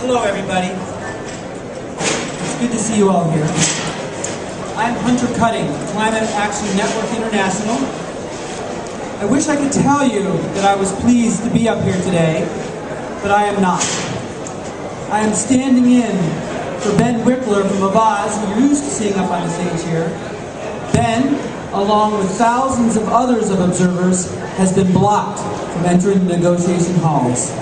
Hello, everybody. It's good to see you all here. I'm Hunter Cutting, Climate Action Network International. I wish I could tell you that I was pleased to be up here today, but I am not. I am standing in for Ben Wickler from Avaaz, who you're used to seeing up on the stage here. Ben, along with thousands of others of observers, has been blocked from entering the negotiation halls.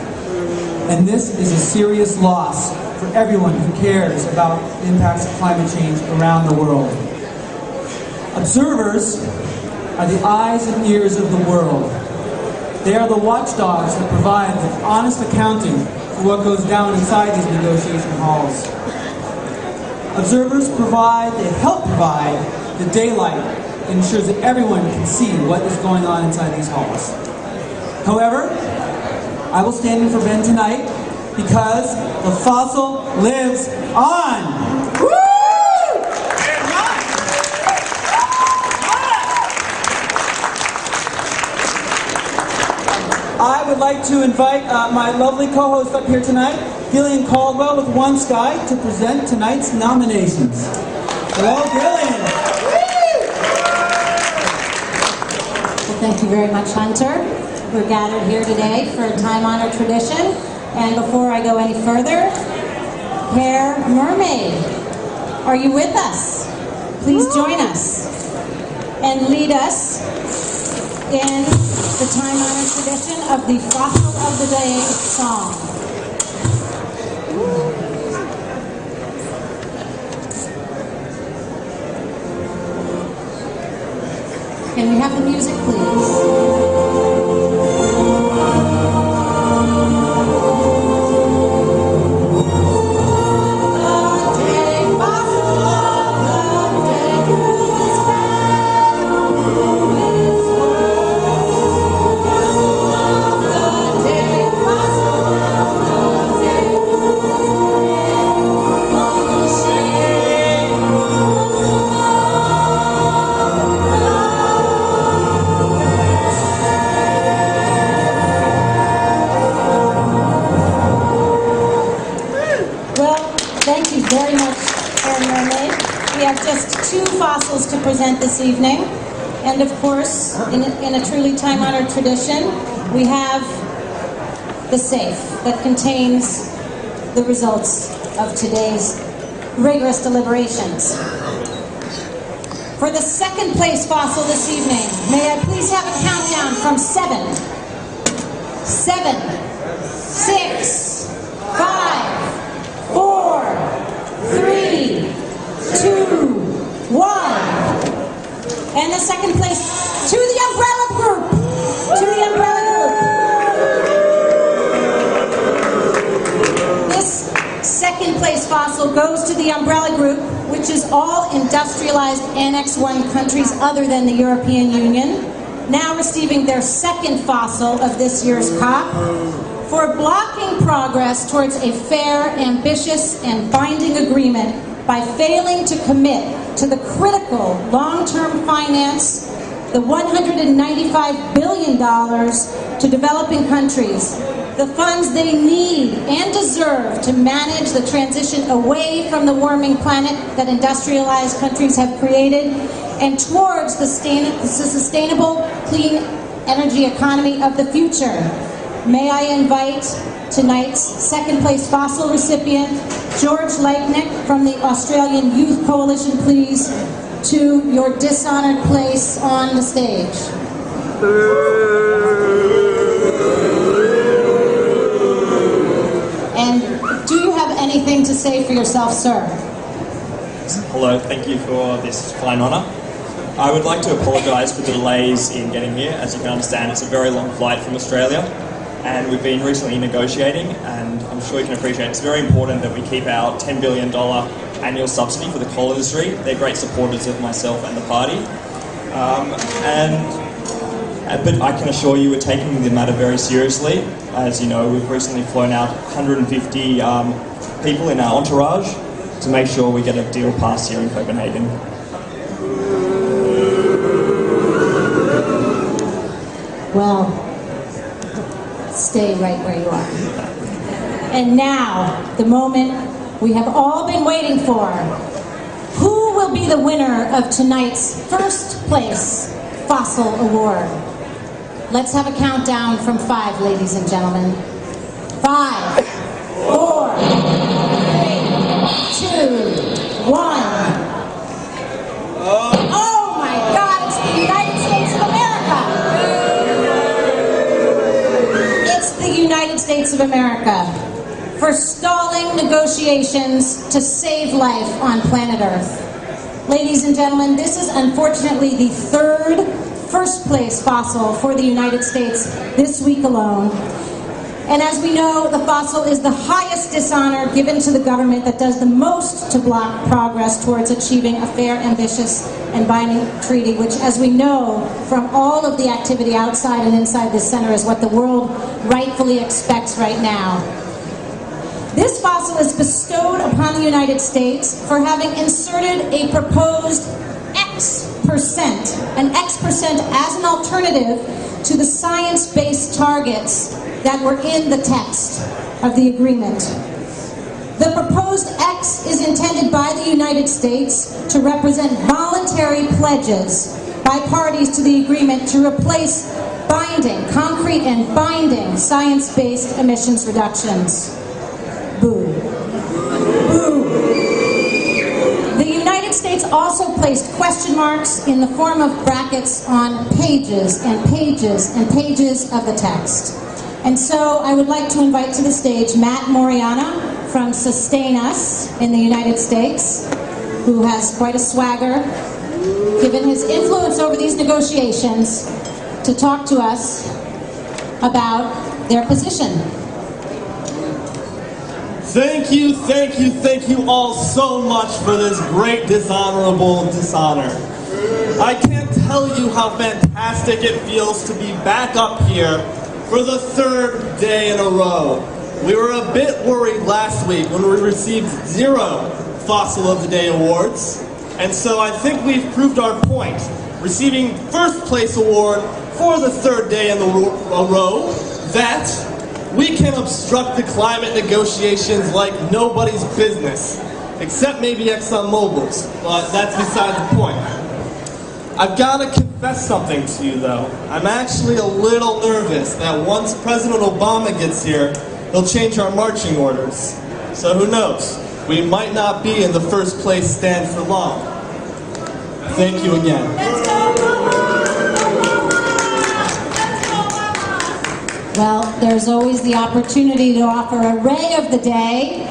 And this is a serious loss for everyone who cares about the impacts of climate change around the world. Observers are the eyes and ears of the world. They are the watchdogs that provide the honest accounting for what goes down inside these negotiation halls. Observers they help provide the daylight that ensures that everyone can see what is going on inside these halls. However, I will stand in for Ben tonight because the fossil lives on. Woo! I would like to invite my lovely co-host up here tonight, Gillian Caldwell with One Sky, to present tonight's nominations. Hello, Gillian. Well, thank you very much, Hunter. We're gathered here today for a time-honored tradition. And before I go any further, Hair Mermaid, are you with us? Please join us and lead us in the time-honored tradition of the Fossil of the Day song. Can we have the music, please? To present this evening, and of course, in a truly time-honored tradition, we have the safe that contains the results of today's rigorous deliberations. For the second place fossil this evening, may I please have a countdown from 7, 6, 5, 4, 3, 2, 1. And the second place to the Umbrella Group. To the Umbrella Group. This second place fossil goes to the Umbrella Group, which is all industrialized Annex I countries other than the European Union, now receiving their second fossil of this year's COP for blocking progress towards a fair, ambitious, and binding agreement by failing to commit to the critical long-term finance, the $195 billion to developing countries, the funds they need and deserve to manage the transition away from the warming planet that industrialized countries have created and towards the sustainable, clean energy economy of the future. May I invite tonight's second place fossil recipient, George Lightnick from the Australian Youth Coalition, please, to your dishonored place on the stage. And do you have anything to say for yourself, sir? Hello, thank you for this fine honour. I would like to apologise for the delays in getting here. As you can understand, it's a very long flight from Australia. And we've been recently negotiating, and I'm sure you can appreciate it's very important that we keep our $10 billion annual subsidy for the coal industry. They're great supporters of myself and the party. But I can assure you we're taking the matter very seriously. As you know, we've recently flown out 150 people in our entourage to make sure we get a deal passed here in Copenhagen. Well, stay right where you are. And now, the moment we have all been waiting for. Who will be the winner of tonight's first place Fossil Award? Let's have a countdown from 5, ladies and gentlemen. 5, 4, 3, 2, 1. Oh my God, it's the United States of America! It's the United States of America for stalling negotiations to save life on planet Earth. Ladies and gentlemen, this is unfortunately the third first place fossil for the United States this week alone. And as we know, the fossil is the highest dishonor given to the government that does the most to block progress towards achieving a fair, ambitious, and binding treaty, which, as we know from all of the activity outside and inside this center, is what the world rightfully expects right now. This fossil is bestowed upon the United States for having inserted a proposed X%, an X% as an alternative to the science-based targets that were in the text of the agreement. The proposed X is intended by the United States to represent voluntary pledges by parties to the agreement to replace binding, concrete and binding science-based emissions reductions. Boo. Boo. The United States also placed question marks in the form of brackets on pages and pages and pages of the text. And so I would like to invite to the stage Matt Moriana from Sustain Us in the United States, who has quite a swagger, given his influence over these negotiations, to talk to us about their position. Thank you all so much for this great dishonorable dishonor. I can't tell you how fantastic it feels to be back up here for the third day in a row. We were a bit worried last week when we received 0 Fossil of the Day awards, and so I think we've proved our point, receiving first place award for the third day in a row, that we can obstruct the climate negotiations like nobody's business, except maybe ExxonMobil's, but that's beside the point. I've got to confess something to you, though. I'm actually a little nervous that once President Obama gets here, he'll change our marching orders. So who knows? We might not be in the first place stand for long. Thank you again. Well, there's always the opportunity to offer a Ray of the Day.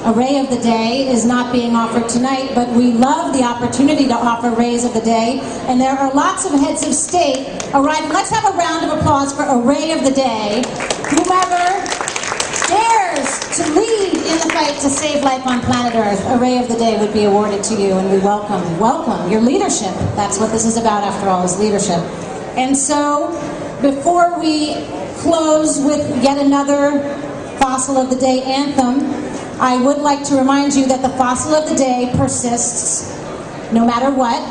A Ray of the Day is not being offered tonight, but we love the opportunity to offer Rays of the Day. And there are lots of heads of state arriving. Let's have a round of applause for a Ray of the Day. Whomever dares to lead in the fight to save life on planet Earth, a Ray of the Day would be awarded to you, and we welcome your leadership. That's what this is about, after all, is leadership. And so, before we close with yet another Fossil of the Day anthem, I would like to remind you that the Fossil of the Day persists no matter what,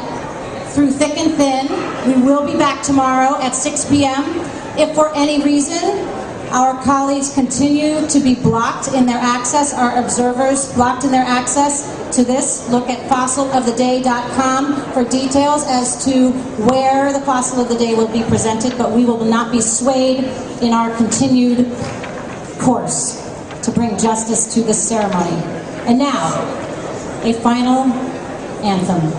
through thick and thin. We will be back tomorrow at 6 p.m. If for any reason our colleagues continue to be blocked in their access, our observers blocked in their access to this, look at fossiloftheday.com for details as to where the Fossil of the Day will be presented, but we will not be swayed in our continued course to bring justice to this ceremony. And now, a final anthem.